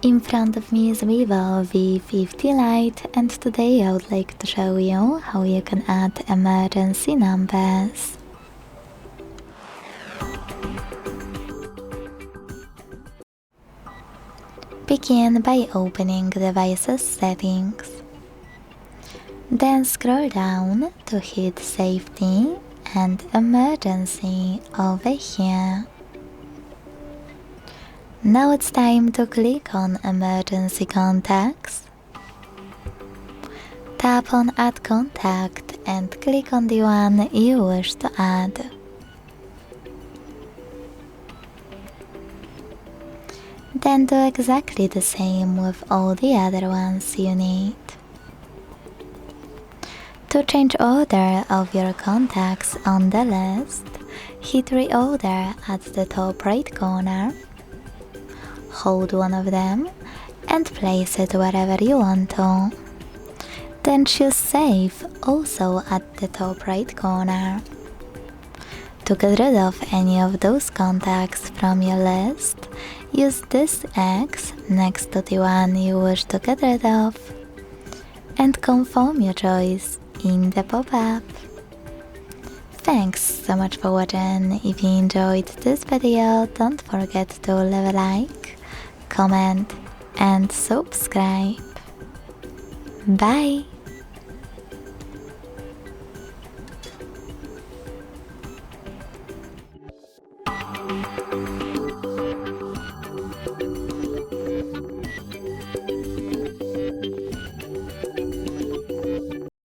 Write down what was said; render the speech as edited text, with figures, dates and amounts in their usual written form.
In front of me is VIVO V50 Lite, and today I would like to show you how you can add emergency numbers. Begin by opening device's settings. Then scroll down to hit safety and emergency over here. Now it's time to click on emergency contacts. Tap on add contact and click on the one you wish to add. Then do exactly the same with all the other ones you need. To change order of your contacts on the list, hit Reorder at the top right corner. Hold one of them and place it wherever you want to. Then choose Save also at the top right corner. To get rid of any of those contacts from your list, use this X next to the one you wish to get rid of and confirm your choice in the pop-up. Thanks so much for watching. If you enjoyed this video, don't forget to leave a like, comment and subscribe. Bye!